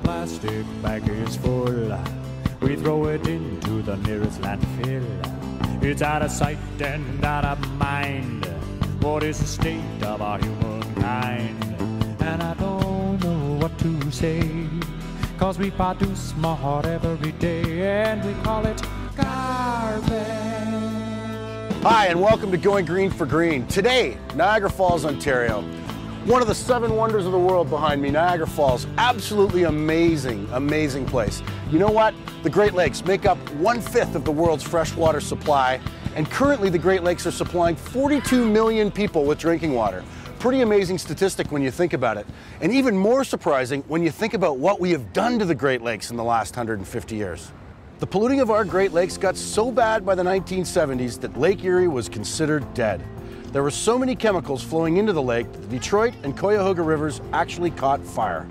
plastic bag is full, we throw it into the nearest landfill. It's out of sight and out of mind. What is the state of our humankind? And I don't know what to say, 'cause we produce more every day, and we call it garbage. Hi, and welcome to Going Green for Green. Today, Niagara Falls, Ontario. One of the 7 wonders of the world behind me, Niagara Falls. Absolutely amazing, amazing place. You know what? The Great Lakes make up 1/5 of the world's freshwater supply, and currently the Great Lakes are supplying 42 million people with drinking water. Pretty amazing statistic when you think about it. And even more surprising when you think about what we have done to the Great Lakes in the last 150 years. The polluting of our Great Lakes got so bad by the 1970s that Lake Erie was considered dead. There were so many chemicals flowing into the lake that the Detroit and Cuyahoga rivers actually caught fire.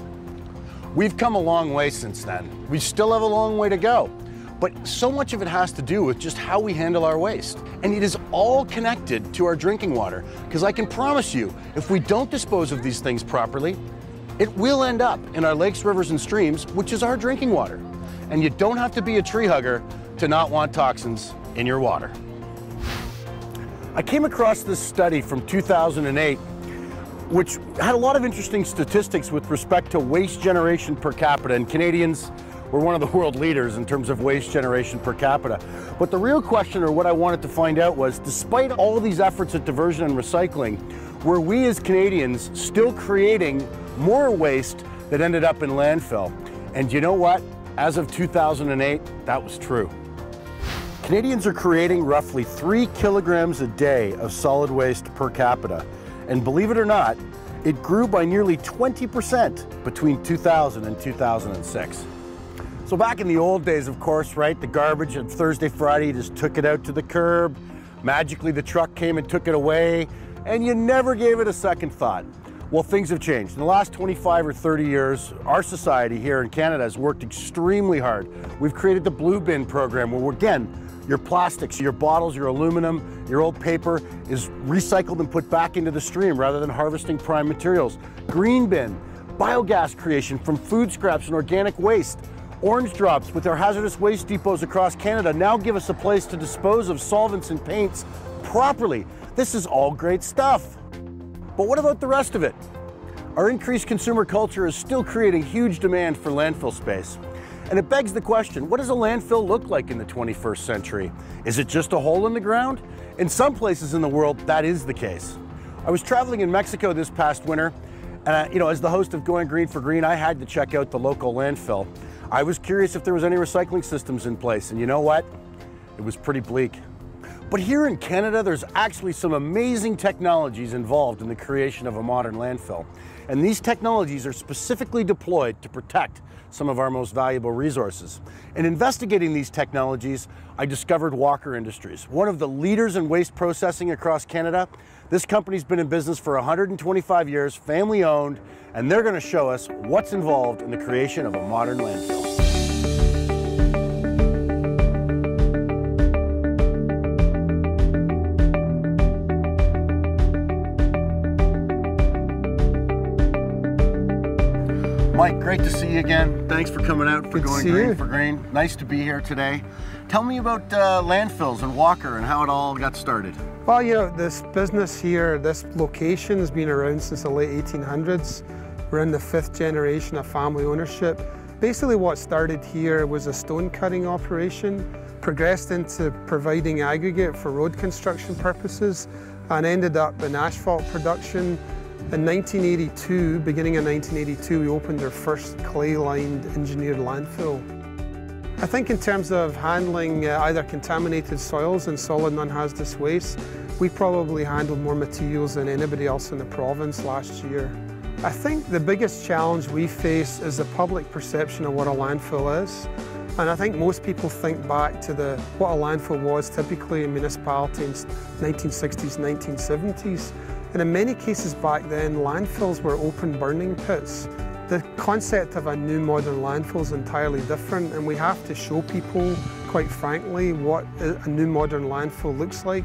We've come a long way since then. We still have a long way to go, but so much of it has to do with just how we handle our waste. And it is all connected to our drinking water, because I can promise you, if we don't dispose of these things properly, it will end up in our lakes, rivers, and streams, which is our drinking water. And you don't have to be a tree hugger to not want toxins in your water. I came across this study from 2008, which had a lot of interesting statistics with respect to waste generation per capita, and Canadians were one of the world leaders in terms of waste generation per capita. But the real question, or what I wanted to find out, was despite all these efforts at diversion and recycling, were we as Canadians still creating more waste that ended up in landfill? And you know what? As of 2008, that was true. Canadians are creating roughly 3 kilograms a day of solid waste per capita. And believe it or not, it grew by nearly 20% between 2000 and 2006. So back in the old days, of course, right, the garbage on Thursday, Friday, you just took it out to the curb. Magically, the truck came and took it away, and you never gave it a second thought. Well, things have changed. In the last 25 or 30 years, our society here in Canada has worked extremely hard. We've created the Blue Bin program, where, again, your plastics, your bottles, your aluminum, your old paper is recycled and put back into the stream rather than harvesting prime materials. Green Bin, biogas creation from food scraps and organic waste. Orange Drops with our hazardous waste depots across Canada now give us a place to dispose of solvents and paints properly. This is all great stuff. But what about the rest of it? Our increased consumer culture is still creating huge demand for landfill space. And it begs the question, what does a landfill look like in the 21st century? Is it just a hole in the ground? In some places in the world, that is the case. I was traveling in Mexico this past winter, and as the host of Going Green for Green, I had to check out the local landfill. I was curious if there was any recycling systems in place, and you know what? It was pretty bleak. But here in Canada, there's actually some amazing technologies involved in the creation of a modern landfill. And these technologies are specifically deployed to protect some of our most valuable resources. In investigating these technologies, I discovered Walker Industries, one of the leaders in waste processing across Canada. This company's been in business for 125 years, family owned, and they're going to show us what's involved in the creation of a modern landfill. Mike, great to see you again. Thanks for coming out for Going Green for Green. Nice to be here today. Tell me about landfills and Walker and how it all got started. Well, this business here, this location has been around since the late 1800s. We're in the 5th generation of family ownership. Basically what started here was a stone cutting operation, progressed into providing aggregate for road construction purposes, and ended up in asphalt production. In 1982, beginning in 1982, we opened our first clay-lined engineered landfill. I think in terms of handling either contaminated soils and solid non-hazardous waste, we probably handled more materials than anybody else in the province last year. I think the biggest challenge we face is the public perception of what a landfill is. And I think most people think back to what a landfill was typically in municipalities in the 1960s, 1970s. And in many cases back then, landfills were open burning pits. The concept of a new modern landfill is entirely different, and we have to show people, quite frankly, what a new modern landfill looks like.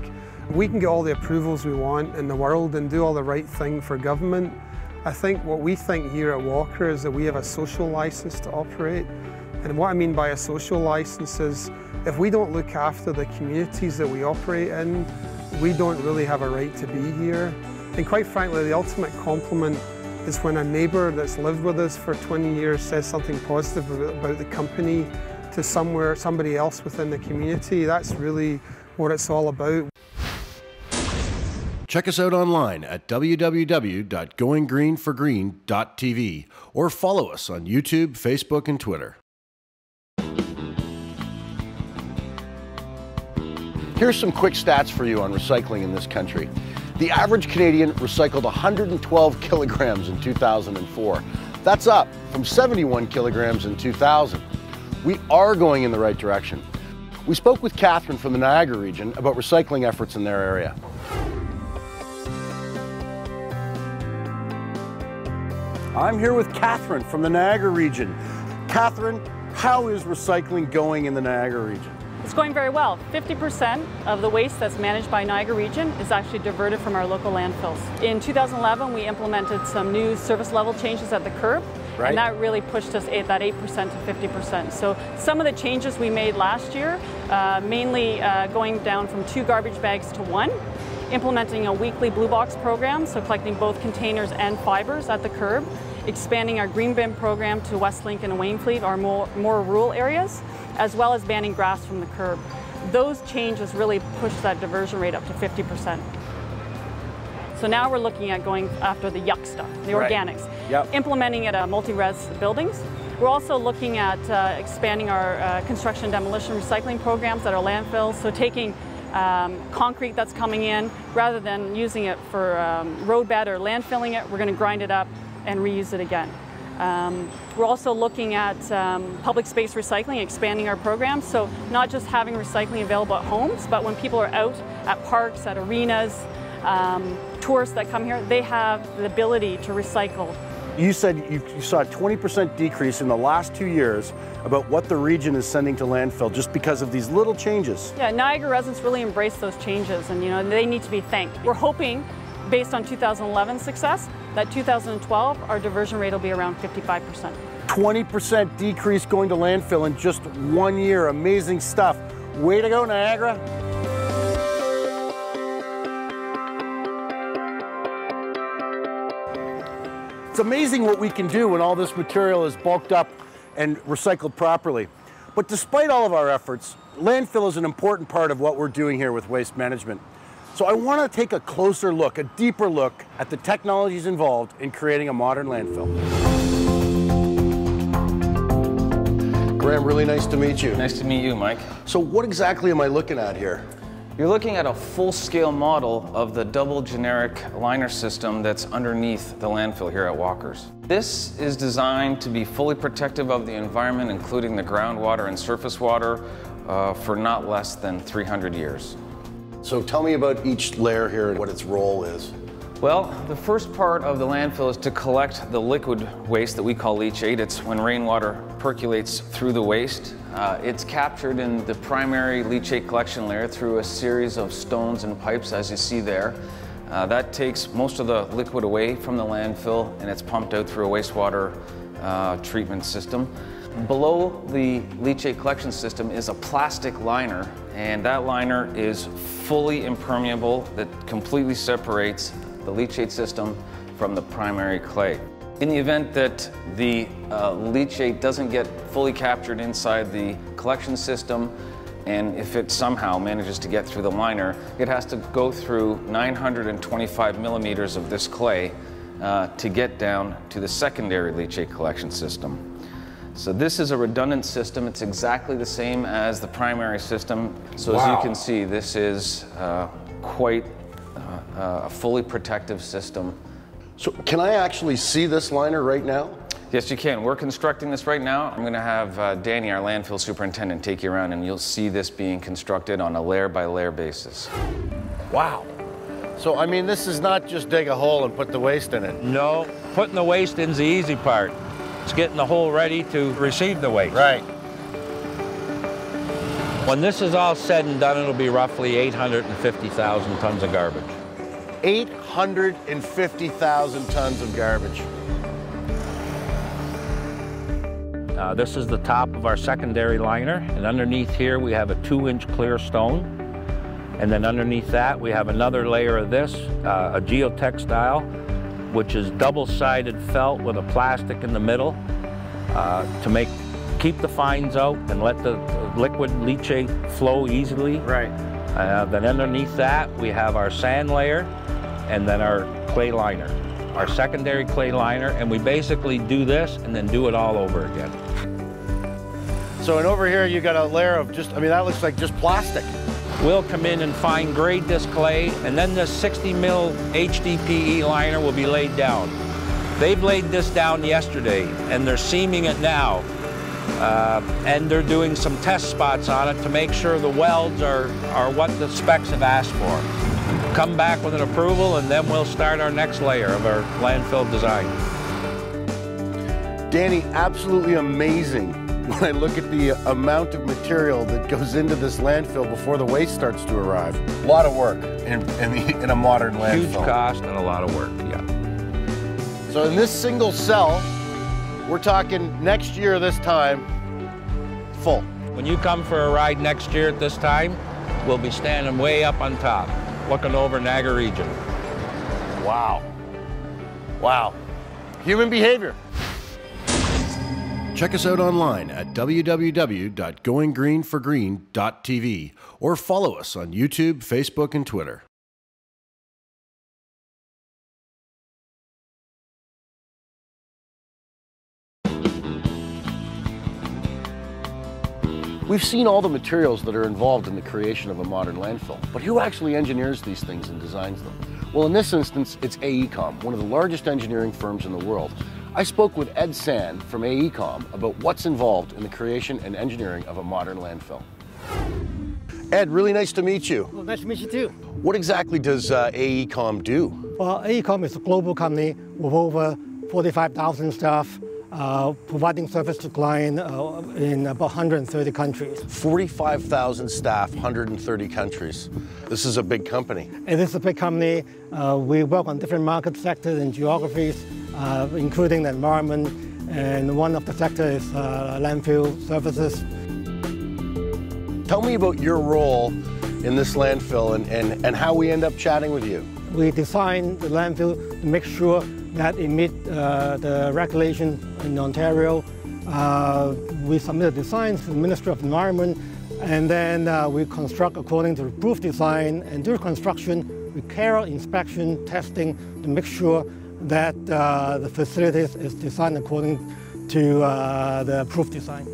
We can get all the approvals we want in the world and do all the right thing for government, I think what we think here at Walker is that we have a social license to operate. And what I mean by a social license is if we don't look after the communities that we operate in, we don't really have a right to be here. And quite frankly, the ultimate compliment is when a neighbour that's lived with us for 20 years says something positive about the company to somebody else within the community. That's really what it's all about. Check us out online at www.goinggreenforgreen.tv or follow us on YouTube, Facebook, and Twitter. Here's some quick stats for you on recycling in this country. The average Canadian recycled 112 kilograms in 2004. That's up from 71 kilograms in 2000. We are going in the right direction. We spoke with Catherine from the Niagara region about recycling efforts in their area. I'm here with Catherine from the Niagara region. Catherine, how is recycling going in the Niagara region? It's going very well. 50% of the waste that's managed by Niagara region is actually diverted from our local landfills. In 2011, we implemented some new service level changes at the curb, and that really pushed us that 8% to 50%. So some of the changes we made last year, mainly going down from 2 garbage bags to 1, implementing a weekly blue box program, so collecting both containers and fibers at the curb, expanding our green bin program to Westlink and Wainfleet, our more rural areas, as well as banning grass from the curb. Those changes really pushed that diversion rate up to 50%. So now we're looking at going after the yuck stuff, the organics, implementing it at multi-res buildings. We're also looking at expanding our construction demolition recycling programs at our landfills, so taking concrete that's coming in, rather than using it for roadbed or landfilling it, we're going to grind it up and reuse it again. We're also looking at public space recycling, expanding our programs, so not just having recycling available at homes, but when people are out at parks, at arenas, tourists that come here, they have the ability to recycle. You said you saw a 20% decrease in the last 2 years about what the region is sending to landfill just because of these little changes. Yeah, Niagara residents really embrace those changes, and they need to be thanked. We're hoping, based on 2011 success, that 2012 our diversion rate will be around 55%. 20% decrease going to landfill in just 1 year. Amazing stuff. Way to go, Niagara. It's amazing what we can do when all this material is bulked up and recycled properly. But despite all of our efforts, landfill is an important part of what we're doing here with waste management. So I want to take a closer look, a deeper look at the technologies involved in creating a modern landfill. Graham, really nice to meet you. Nice to meet you, Mike. So what exactly am I looking at here? You're looking at a full-scale model of the double generic liner system that's underneath the landfill here at Walker's. This is designed to be fully protective of the environment, including the groundwater and surface water, for not less than 300 years. So tell me about each layer here and what its role is. Well, the first part of the landfill is to collect the liquid waste that we call leachate. It's when rainwater percolates through the waste. It's captured in the primary leachate collection layer through a series of stones and pipes, as you see there. That takes most of the liquid away from the landfill, and it's pumped out through a wastewater treatment system. Below the leachate collection system is a plastic liner, and that liner is fully impermeable, that completely separates the leachate system from the primary clay. In the event that the leachate doesn't get fully captured inside the collection system, and if it somehow manages to get through the liner, it has to go through 925 millimeters of this clay to get down to the secondary leachate collection system. So this is a redundant system. It's exactly the same as the primary system. So as you can see, this is quite a fully protective system. So can I actually see this liner right now? Yes, you can. We're constructing this right now. I'm going to have Danny, our landfill superintendent, take you around, and you'll see this being constructed on a layer-by-layer basis. Wow. So, I mean, this is not just dig a hole and put the waste in it. No, putting the waste in is the easy part. It's getting the hole ready to receive the waste. Right. When this is all said and done, it'll be roughly 850,000 tons of garbage. 850,000 tons of garbage. This is the top of our secondary liner, and underneath here we have a 2-inch clear stone. And then underneath that we have another layer of this, a geotextile, which is double-sided felt with a plastic in the middle to keep the fines out and let the liquid leachate flow easily. Right. Then underneath that we have our sand layer and then our clay liner, our secondary clay liner, and we basically do this and then do it all over again. So, and over here you got a layer of just, I mean, that looks like just plastic. We'll come in and fine grade this clay, and then this 60 mil HDPE liner will be laid down. They've laid this down yesterday, and they're seaming it now. And they're doing some test spots on it to make sure the welds are what the specs have asked for. Come back with an approval, and then we'll start our next layer of our landfill design. Danny, absolutely amazing when I look at the amount of material that goes into this landfill before the waste starts to arrive. A lot of work in a modern landfill. Huge cost and a lot of work, yeah. So in this single cell, we're talking next year this time, full. When you come for a ride next year at this time, we'll be standing way up on top, looking over Niagara region. Wow. Wow. Human behavior. Check us out online at www.goinggreenforgreen.tv or follow us on YouTube, Facebook, and Twitter. We've seen all the materials that are involved in the creation of a modern landfill, but who actually engineers these things and designs them? Well, in this instance, it's AECOM, one of the largest engineering firms in the world. I spoke with Ed Sand from AECOM about what's involved in the creation and engineering of a modern landfill. Ed, really nice to meet you. Well, nice to meet you too. What exactly does AECOM do? Well, AECOM is a global company with over 45,000 staff, providing service to clients in about 130 countries. 45,000 staff, 130 countries. This is a big company. It is a big company. We work on different market sectors and geographies, including the environment, and one of the sectors is landfill services. Tell me about your role in this landfill and how we end up chatting with you. We design the landfill to make sure that it meets the regulation in Ontario. We submit the designs to the Ministry of Environment, and then we construct according to the approved design, and during construction we carry out inspection, testing to make sure that the facilities is designed according to the approved design.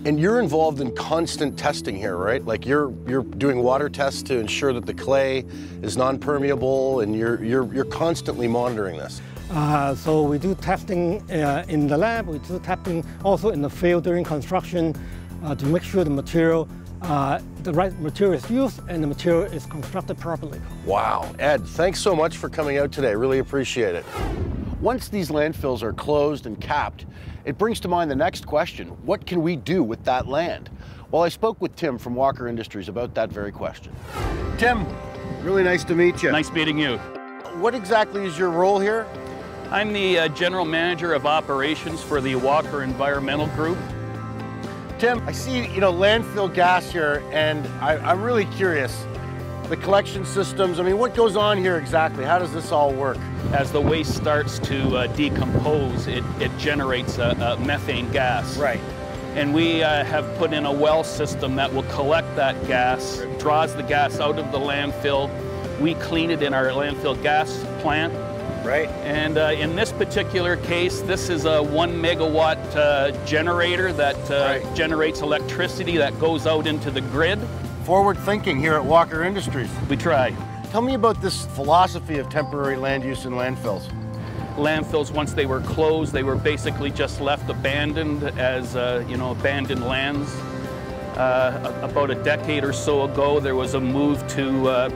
And you're involved in constant testing here, right? Like you're doing water tests to ensure that the clay is non-permeable, and you're constantly monitoring this. So we do testing in the lab, we do testing also in the field during construction to make sure the material, the right material is used and the material is constructed properly. Wow, Ed, thanks so much for coming out today. Really appreciate it. Once these landfills are closed and capped, it brings to mind the next question: what can we do with that land? Well, I spoke with Tim from Walker Industries about that very question. Tim, really nice to meet you. Nice meeting you. What exactly is your role here? I'm the General Manager of Operations for the Walker Environmental Group. Tim, I see, landfill gas here, and I'm really curious. The collection systems, I mean, what goes on here exactly? How does this all work? As the waste starts to decompose, it generates a methane gas. Right. And we have put in a well system that will collect that gas, draws the gas out of the landfill. We clean it in our landfill gas plant. Right. And in this particular case, this is a 1 megawatt generator that generates electricity that goes out into the grid. Forward thinking here at Walker Industries. We try. Tell me about this philosophy of temporary land use in landfills. Landfills, once they were closed, they were basically just left abandoned as, abandoned lands. About a decade or so ago, there was a move to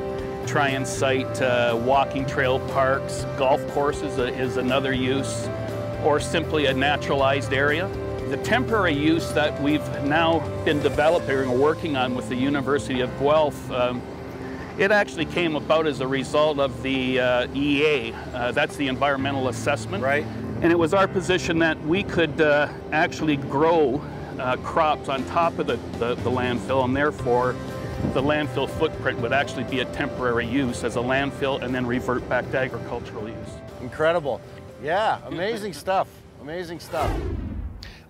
try and site walking trail parks. Golf courses is another use, or simply a naturalized area. The temporary use that we've now been developing or working on with the University of Guelph It actually came about as a result of the EA, that's the environmental assessment. Right. And it was our position that we could actually grow crops on top of the landfill, and therefore the landfill footprint would actually be a temporary use as a landfill and then revert back to agricultural use. Incredible. Yeah, amazing stuff. Amazing stuff.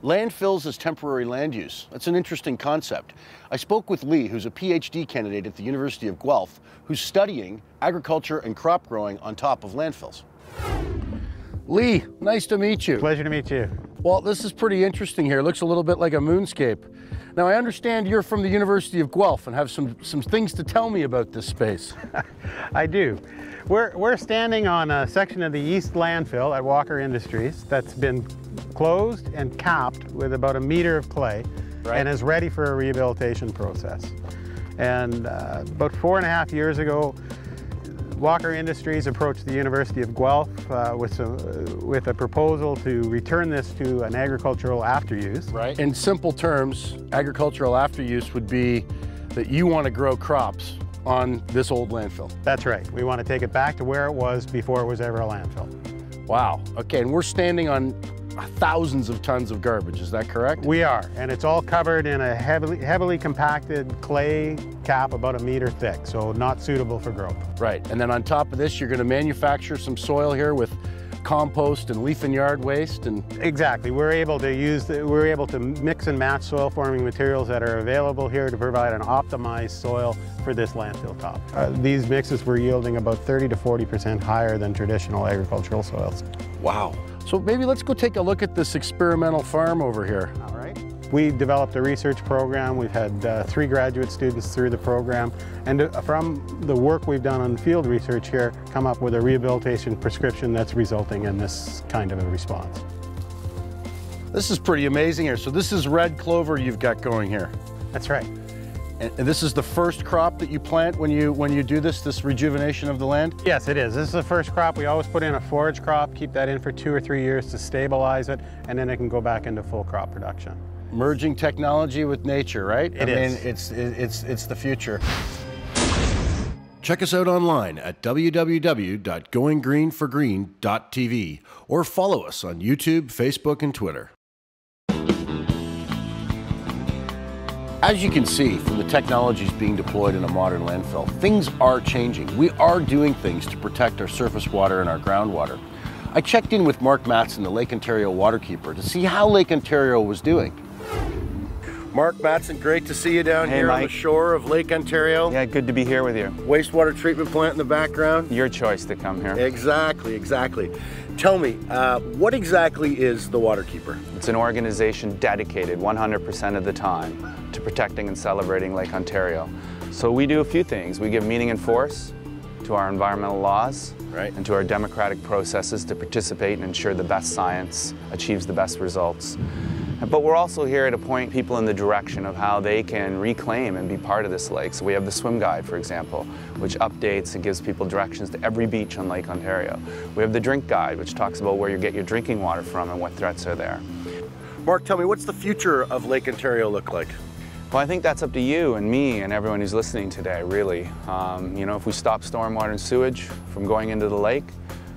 Landfills as temporary land use. That's an interesting concept. I spoke with Lee, who's a PhD candidate at the University of Guelph, who's studying agriculture and crop growing on top of landfills. Lee, nice to meet you. Pleasure to meet you. Well, this is pretty interesting here. It looks a little bit like a moonscape. Now, I understand you're from the University of Guelph and have some things to tell me about this space. I do. We're standing on a section of the East Landfill at Walker Industries that's been closed and capped with about 1 meter of clay, right, and is ready for a rehabilitation process. And about 4.5 years ago, Walker Industries approached the University of Guelph with a proposal to return this to an agricultural after-use. Right. In simple terms, agricultural after-use would be that you want to grow crops on this old landfill. That's right. We want to take it back to where it was before it was ever a landfill. Wow. Okay, and we're standing on thousands of tons of garbage, is that correct? We are, and it's all covered in a heavily compacted clay cap about 1 meter thick, so not suitable for growth. Right, and then on top of this, you're going to manufacture some soil here with compost and leaf and yard waste and... Exactly. We're able to mix and match soil forming materials that are available here to provide an optimized soil for this landfill top. These mixes were yielding about 30 to 40% higher than traditional agricultural soils. Wow. So maybe let's go take a look at this experimental farm over here. All right. We developed a research program. We've had 3 graduate students through the program, and from the work we've done on field research here, come up with a rehabilitation prescription that's resulting in this kind of a response. This is pretty amazing here. So this is red clover you've got going here. That's right. And this is the first crop that you plant when you do this rejuvenation of the land? Yes, it is. This is the first crop. We always put in a forage crop, keep that in for 2 or 3 years to stabilize it, and then it can go back into full crop production. Merging technology with nature, right? It is. I mean, it's the future. Check us out online at www.goinggreenforgreen.tv or follow us on YouTube, Facebook, and Twitter. As you can see from the technologies being deployed in a modern landfill, things are changing. We are doing things to protect our surface water and our groundwater. I checked in with Mark Matson, the Lake Ontario waterkeeper, to see how Lake Ontario was doing. Mark Matson, great to see you down here, Mike, on the shore of Lake Ontario. Yeah, good to be here with you. Wastewater treatment plant in the background. Your choice to come here. Exactly, exactly. Tell me, what exactly is the Waterkeeper? It's an organization dedicated 100% of the time to protecting and celebrating Lake Ontario. So we do a few things. We give meaning and force to our environmental laws, right, and to our democratic processes to participate and ensure the best science achieves the best results. But we're also here to point people in the direction of how they can reclaim and be part of this lake. So we have the swim guide, for example, which updates and gives people directions to every beach on Lake Ontario. We have the drink guide, which talks about where you get your drinking water from and what threats are there. Mark, tell me, what's the future of Lake Ontario look like? Well, I think that's up to you and me and everyone who's listening today, really. You know, if we stop stormwater and sewage from going into the lake,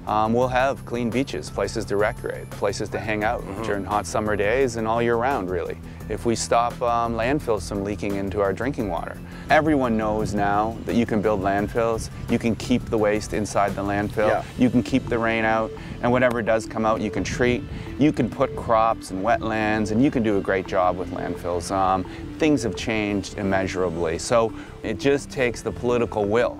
we'll have clean beaches, places to recreate, places to hang out during hot summer days and all year round, really. If we stop landfills from leaking into our drinking water. Everyone knows now that you can build landfills, you can keep the waste inside the landfill, you can keep the rain out, and whatever does come out you can treat. You can put crops and wetlands, and you can do a great job with landfills. Things have changed immeasurably, so it just takes the political will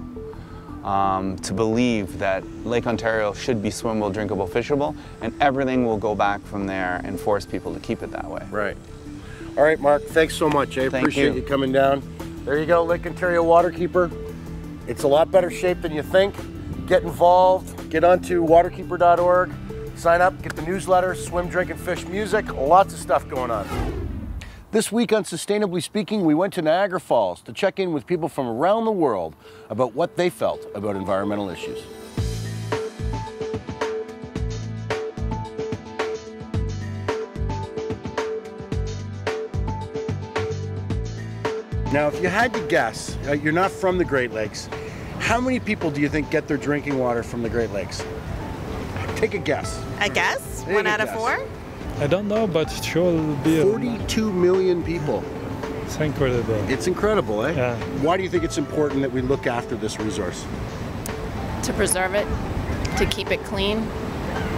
to believe that Lake Ontario should be swimmable, drinkable, fishable, and everything will go back from there and force people to keep it that way. Right. All right, Mark, thanks so much. I appreciate you coming down. There you go, Lake Ontario Waterkeeper. It's a lot better shape than you think. Get involved, get onto waterkeeper.org, sign up, get the newsletter, swim, drink, and fish music, lots of stuff going on. This week on Sustainably Speaking, we went to Niagara Falls to check in with people from around the world about what they felt about environmental issues. Now, if you had to guess, you're not from the Great Lakes, How many people do you think get their drinking water from the Great Lakes? Take a guess. I guess? Take One a out of guess. 4? I don't know, but sure it'll be 42 million people. It's incredible. It's incredible, eh? Yeah. Why do you think it's important that we look after this resource? To preserve it, to keep it clean,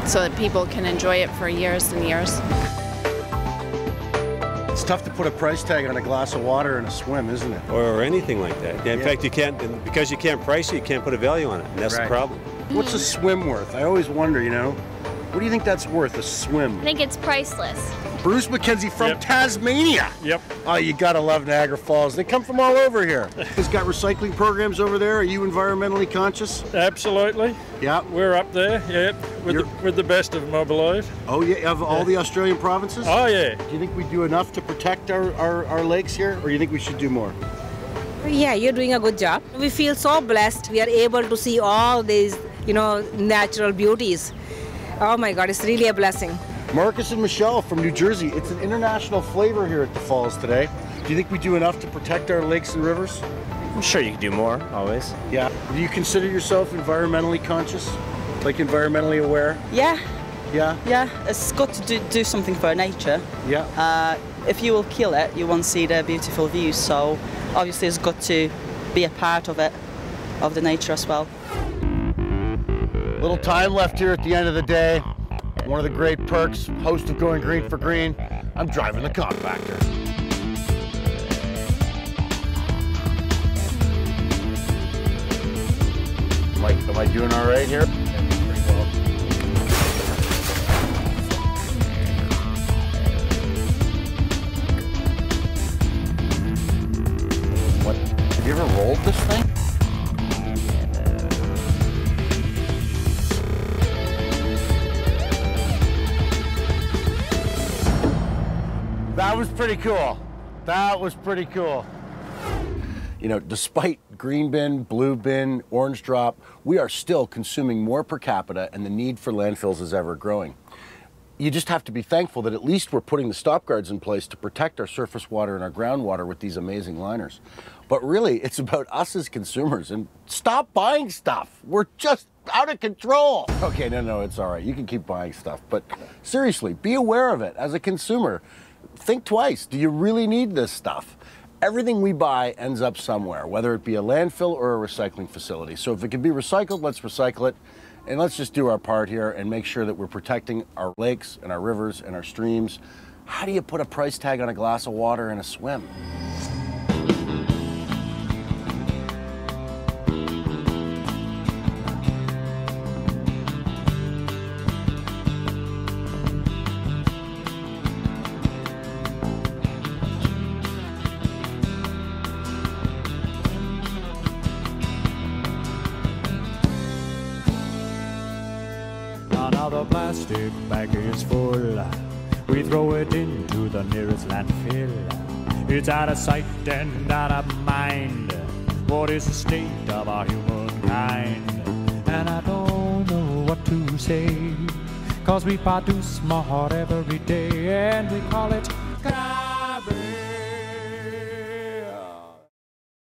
so that people can enjoy it for years and years. It's tough to put a price tag on a glass of water and a swim, isn't it? Or anything like that. In fact, you can't, because you can't price it, you can't put a value on it, and that's the problem. What's a swim worth? I always wonder, you know. What do you think that's worth, a swim? I think it's priceless. Bruce McKenzie from Tasmania. Yep. Oh, you gotta love Niagara Falls. They come from all over here. It's got recycling programs over there. Are you environmentally conscious? Absolutely. Yeah. We're up there, with the best of them, I believe. Oh, yeah, of all the Australian provinces? Oh, yeah. Do you think we do enough to protect our lakes here, or do you think we should do more? Yeah, you're doing a good job. We feel so blessed. We are able to see all these, natural beauties. Oh my God, it's really a blessing. Marcus and Michelle from New Jersey. It's an international flavor here at the Falls today. Do you think we do enough to protect our lakes and rivers? I'm sure you can do more, always. Yeah. Do you consider yourself environmentally conscious? Like environmentally aware? Yeah. Yeah? Yeah, it's good to do something for nature. Yeah. If you will kill it, you won't see the beautiful views, so obviously it's good to be a part of it, of the nature as well. Little time left here at the end of the day. One of the great perks, host of Going Green for Green, I'm driving the compactor. Am I doing all right here? Pretty well. What? Have you ever rolled this thing? That was pretty cool. That was pretty cool. You know, despite green bin, blue bin, orange drop, we are still consuming more per capita, and the need for landfills is ever growing. You just have to be thankful that at least we're putting the stop guards in place to protect our surface water and our groundwater with these amazing liners. But really, it's about us as consumers, and stop buying stuff. We're just out of control. Okay, no, it's all right. You can keep buying stuff, but seriously, be aware of it as a consumer. Think twice. Do you really need this stuff? Everything we buy ends up somewhere, whether it be a landfill or a recycling facility. So if it can be recycled, let's recycle it. And let's just do our part here and make sure that we're protecting our lakes and our rivers and our streams. How do you put a price tag on a glass of water and a swim? Another plastic bag is full. We throw it into the nearest landfill. It's out of sight and out of mind. What is the state of our humankind? And I don't know what to say, 'cause we produce more every day, and we call it